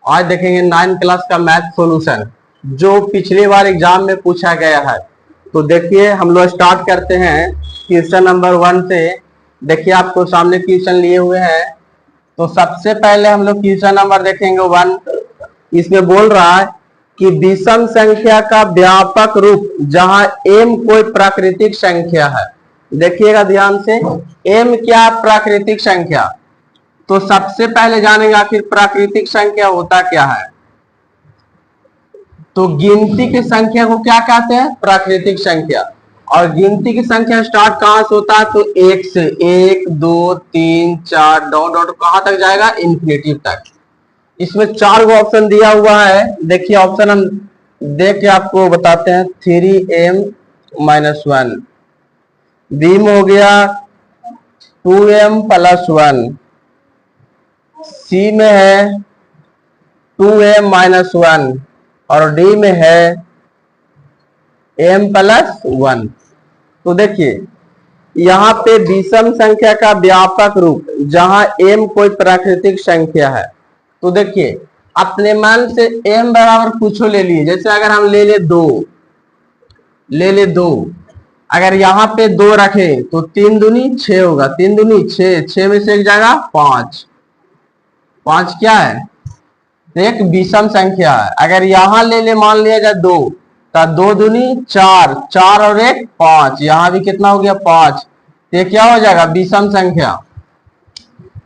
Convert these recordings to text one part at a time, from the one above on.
आज देखेंगे 9 क्लास का मैथ सॉल्यूशन जो पिछली बार एग्जाम में पूछा गया है। तो देखिए हम लोग स्टार्ट करते हैं क्वेश्चन नंबर 1 से। देखिए आपको सामने क्वेश्चन लिए हुए हैं। तो सबसे पहले हम लोग क्वेश्चन नंबर देखेंगे 1। इसमें बोल रहा है कि विषम संख्या का व्यापक रूप जहां m कोई प्राकृतिक संख्या है। देखिएगा ध्यान से, m क्या प्राकृतिक संख्या। तो सबसे पहले जानेंगे आखिर प्राकृतिक संख्या होता क्या है। तो गिनती की संख्या को क्या कहते हैं, प्राकृतिक संख्या। और गिनती की संख्या स्टार्ट कहां से होता है, तो 1 से 1 2 3 4 डॉट डॉट कहां तक जाएगा, इन्फिनिटिव तक। इसमें 4 गो ऑप्शन दिया हुआ है। देखिए ऑप्शन हम देख के आपको बताते हैं। 3m - 1, बी में हो गया 2m + 1, सी में है 2m - 1 और डी में है m + 1। तो देखिए यहाँ पे विषम संख्या का व्यापक रूप जहां m कोई प्राकृतिक संख्या है। तो देखिए अपने मन से m बराबर कुछ ले लिए। जैसे अगर हम ले ले 2, अगर यहाँ पे 2 रखे तो 3 दूनी 6 होगा, 3 दूनी 6, 6 में से एक जाएगा 5, 5 क्या है, एक विषम संख्या है। अगर यहाँ ले मान लिया जाए 2, तो 2 दूनी 4, 4 और 1 5, यहाँ भी कितना हो गया 5। ये क्या हो जाएगा, विषम संख्या।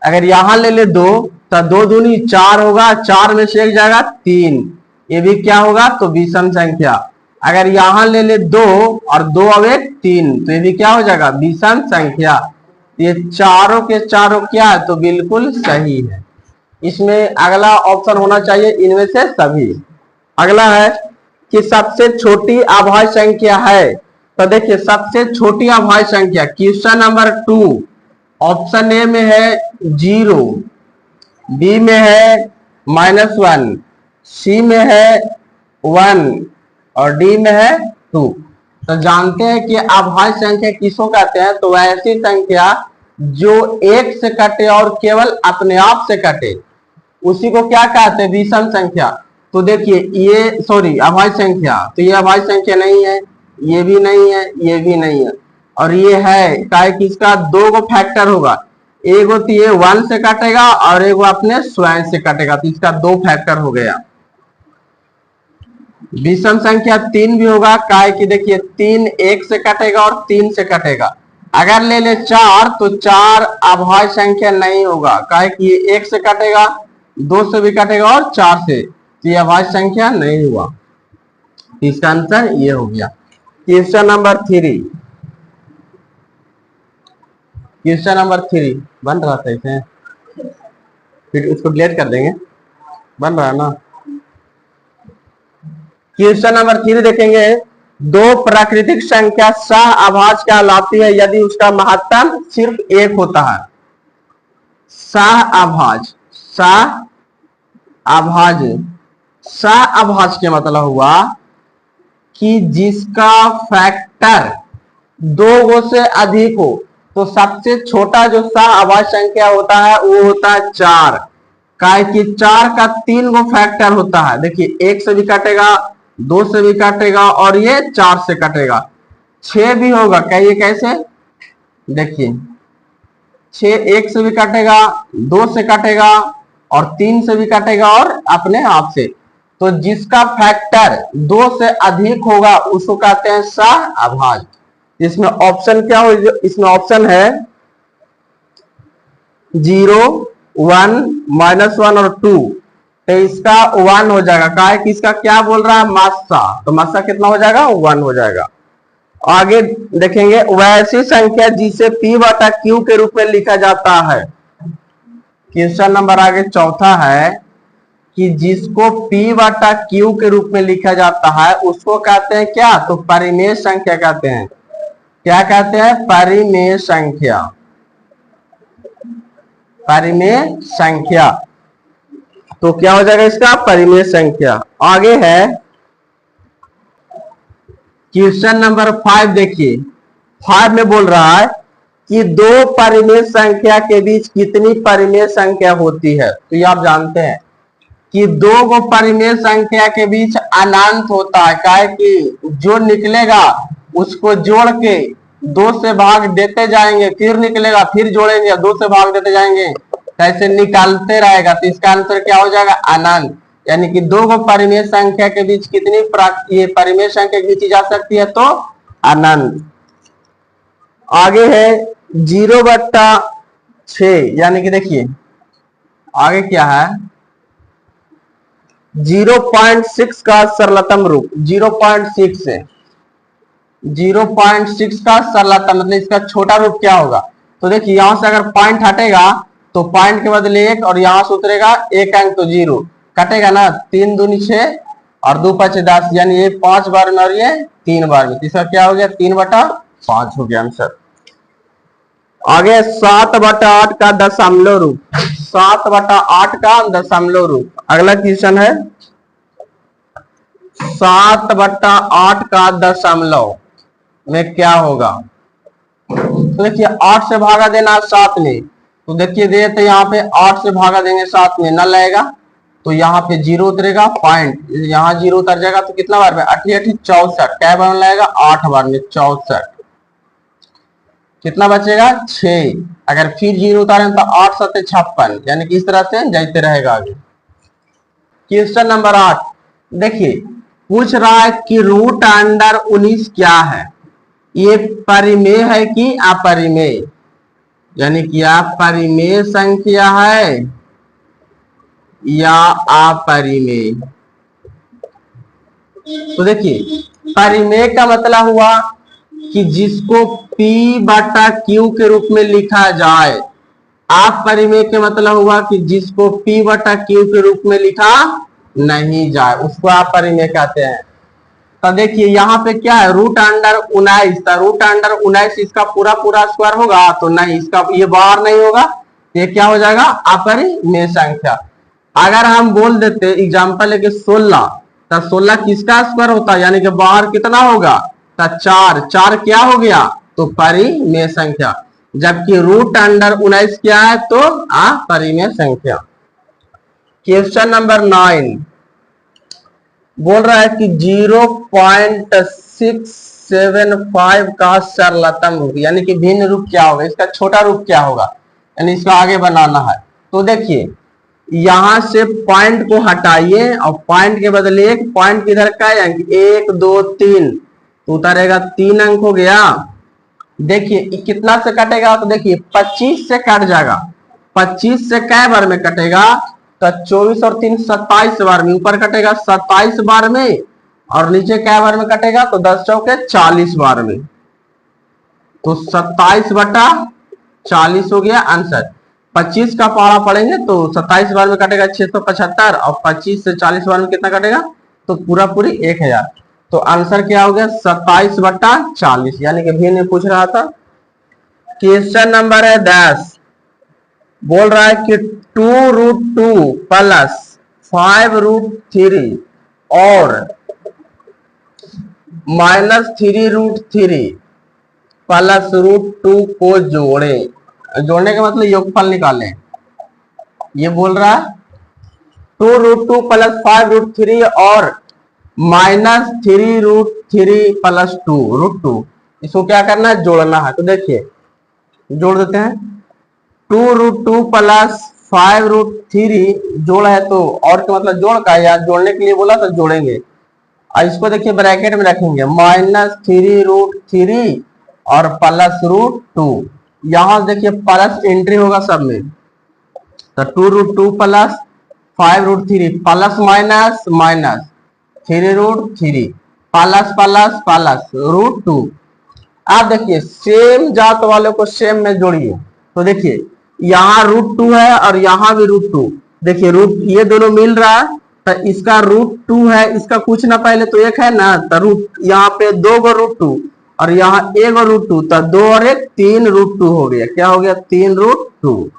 अगर यहाँ ले 2, तो 2 दूनी 4 होगा, 4 में से एक जाएगा 3, ये भी क्या होगा, तो विषम संख्या। अगर यहाँ ले 2 और 2 और 1 3, तो ये भी क्या हो जाएगा, विषम संख्या। ये चारों के चारों क्या है, तो बिल्कुल सही है। इसमें अगला ऑप्शन होना चाहिए इनमें से सभी। अगला है कि सबसे छोटी अभाज्य संख्या है। तो देखिए सबसे छोटी अभाज्य संख्या क्वेश्चन नंबर 2 ऑप्शन ए में है 0, बी में है -1, सी में है 1 और डी में है 2। तो जानते हैं कि अभाज्य संख्या किसको कहते हैं, तो ऐसी संख्या जो 1 से कटे और केवल अपने आप से कटे, उसी को क्या कहते हैं, विषम संख्या। तो देखिए ये अभाज्य संख्या, तो ये अभाज्य संख्या नहीं है, ये भी नहीं है, ये भी नहीं है, और ये है क्या कि इसका 2 गो फैक्टर होगा। एगो तो ये 1 से कटेगा और एगो अपने स्वयं से कटेगा, तो इसका 2 फैक्टर हो गया। विषम संख्या 3 भी होगा, क्या कि देखिए 3 1 से कटेगा और 3 से कटेगा। अगर ले 4, तो 4 अभाज्य संख्या नहीं होगा, क्या कि ये 1 से कटेगा, 2 से भी कटेगा और 4 से, तो ये अभाज्य संख्या नहीं हुआ। इसका आंसर ये हो गया। क्वेश्चन नंबर 3, क्वेश्चन नंबर 3 बन रहा था इसे, फिर उसको डिलीट कर देंगे, बन रहा है ना। क्वेश्चन नंबर 3 देखेंगे। 2 प्राकृतिक संख्या सह अभाज्य कहलाती है यदि उसका महत्तम सिर्फ 1 होता है। सह अभाज्य, सह अभाज्य के मतलब हुआ कि जिसका फैक्टर 2 गो से अधिक हो। तो सबसे छोटा जो सह अभाज्य संख्या होता है वो होता है 4, काय कि 4 का 3 गो फैक्टर होता है। देखिए 1 से भी कटेगा, 2 से भी कटेगा और ये 4 से कटेगा। 6 भी होगा, कहिए कैसे, देखिए 6 1 से भी कटेगा, 2 से कटेगा और 3 से भी कटेगा और अपने आप से। तो जिसका फैक्टर 2 से अधिक होगा उसको कहते हैं सह अभाज्य। इसमें ऑप्शन क्या हो, इसमें ऑप्शन है 0 1 -1 और 2, तो इसका 1 हो जाएगा। क्या है कि इसका क्या बोल रहा है, मात्रा, तो मात्रा कितना हो जाएगा, 1 हो जाएगा। आगे देखेंगे वैसी संख्या जिसे p/q के रूप में लिखा जाता है। क्वेश्चन नंबर आगे चौथा है कि जिसको p/q के रूप में लिखा जाता है उसको कहते हैं क्या, तो परिमेय संख्या कहते हैं। क्या कहते हैं, परिमेय संख्या, परिमेय संख्या। तो क्या हो जाएगा इसका, परिमेय संख्या। आगे है क्वेश्चन नंबर 5 देखिए। 5 में बोल रहा है कि 2 परिमेय संख्या के बीच कितनी परिमेय संख्या होती है। तो ये आप जानते हैं कि दो गो परिमेय संख्या के बीच अनंत होता है, क्या है कि जो निकलेगा उसको जोड़ के 2 से भाग देते जाएंगे, फिर निकलेगा फिर जोड़ेंगे 2 से भाग देते जाएंगे, कैसे निकालते रहेगा। तो इसका आंसर क्या हो जाएगा, अनंत। यानी कि दो गो परिमेय संख्या के बीच कितनी ये परिमेय संख्या खींची जा सकती है, तो अनंत। आगे है 0/6, यानी कि देखिए आगे क्या है, 0.6 का सरलतम रूप। 0.6 है, 0.6 का सरलतम मतलब इसका छोटा रूप क्या होगा। तो देखिए यहां से अगर पॉइंट हटेगा तो पॉइंट के बदले 1 और यहां से उतरेगा 1 अंक तो 0 कटेगा ना। 3 दूनी 6 और 2 5 10, यानी ये 5 बार में और ये 3 बार में। इसका क्या हो गया, 3/5 हो गया आंसर। आगे 7/8 का दशमलव रूप। 7/8 का दशमलव रूप। अगला क्वेश्चन है 7/8 का दशमलव में क्या होगा। तो देखिए 8 से भागा देना 7 में, तो देखिए दे तो यहाँ पे 8 से भागा देंगे 7 में, न लगेगा तो यहाँ पे 0 उतरेगा, पॉइंट यहाँ 0 उतर जाएगा तो कितना बार में, 8 8 64, क्या बार में लगेगा, 8 बार में 64। कितना बचेगा, 6। अगर फिर 0 उतारें तो 8 7 56, यानी कि इस तरह से जाते रहेगा आगे। क्वेश्चन नंबर 8 देखिए पूछ रहा है कि √19 क्या है। ये परिमेय है कि अपरिमेय, यानी कि परिमेय संख्या है या अपरिमेय। तो देखिए परिमेय का मतलब हुआ कि जिसको P/Q के रूप में लिखा जाए। अपरिमेय के मतलब हुआ कि जिसको P/Q के रूप में लिखा नहीं जाए, उसको अपरिमेय कहते हैं। तो देखिए यहाँ पे क्या है, √19 था। √19 इसका पूरा पूरा स्क्वायर होगा तो नहीं, इसका ये बाहर नहीं होगा, ये क्या हो जाएगा, अपरिमेय संख्या। अगर हम बोल देते एग्जाम्पल लेके 16, तो 16 किसका स्क्वायर होता है, यानी कि बाहर कितना होगा, तो 4 क्या हो गया, तो परिमेय संख्या। जबकि √19 क्या है, तो अपरिमेय संख्या। क्वेश्चन नंबर 9 बोल रहा है कि 0.675 का सरलतम रूप, यानी कि भिन्न रूप क्या होगा, इसका छोटा रूप क्या होगा, यानी इसका आगे बनाना है। तो देखिए यहां से पॉइंट को हटाइए और पॉइंट के बदले एक पॉइंट किधर का है, 1 2 3, तो उतारेगा 3 अंक हो गया। देखिए कितना से कटेगा, तो देखिए 25 से कट जाएगा। 25 से कै बार में कटेगा, तो 24 और 3 27 बार में, ऊपर कटेगा 27 बार में और नीचे कै बार में कटेगा, तो 10 चौके 40 बार में। तो 27/40 हो गया आंसर। 25 का पहाड़ा पढ़ेंगे तो 27 बार में कटेगा 675 और 25 से 40 बार में कितना कटेगा, तो पूरा पूरी 1000। तो आंसर क्या हो गया, 27/40, यानी कि भिन्न पूछ रहा था। क्वेश्चन नंबर है 10 बोल रहा है कि 2√2 प्लस 5√3 और -3√3 प्लस √2 को जोड़े। जोड़ने का मतलब योगफल निकालें। ये बोल रहा है 2√2 प्लस 5√3 और -3√3 प्लस 2√2, इसको क्या करना है, जोड़ना है। तो देखिए जोड़ देते हैं, 2√2 प्लस 5√3 जोड़ है, तो और का मतलब जोड़ का, या जोड़ने के लिए बोला तो जोड़ेंगे। और इसको देखिए ब्रैकेट में रखेंगे, -3√3 और प्लस √2। यहां देखिए प्लस एंट्री होगा सब में, तो 2√2 plus 5√3 plus minus minus 3√3 plus plus plus √2। आप देखिए सेम जात वालों को सेम में जोड़िए। तो देखिए यहाँ √2 है और यहाँ भी √2, देखिए ये दोनों मिल रहा है, तो इसका √2 है, इसका कुछ ना पहले तो 1 है ना, तो यहाँ पे 2 गो √2 और यहाँ 1 गो √2, तो 2 और 1 3√2 हो गया। क्या हो गया, 3√2।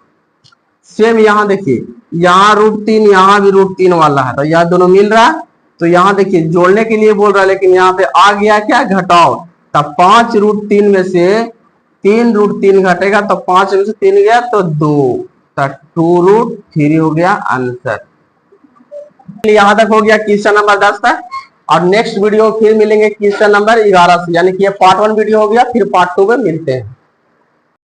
सेम यहाँ देखिए, यहाँ √3 यहाँ भी √3 वाला है, तो यहाँ दोनों मिल रहा है। तो यहाँ देखिए जोड़ने के लिए बोल रहा है, लेकिन यहाँ पे आ गया क्या, घटाओ। तब 5√3 में से 3√3 घटेगा, तो 5 में से 3 गया तो 2, तो 2√3 हो गया आंसर। यहाँ तक हो गया क्वेश्चन नंबर 10 तक। और नेक्स्ट वीडियो फिर मिलेंगे क्वेश्चन नंबर 11 से, यानी कि ये पार्ट 1 वीडियो हो गया, फिर पार्ट 2 में मिलते हैं।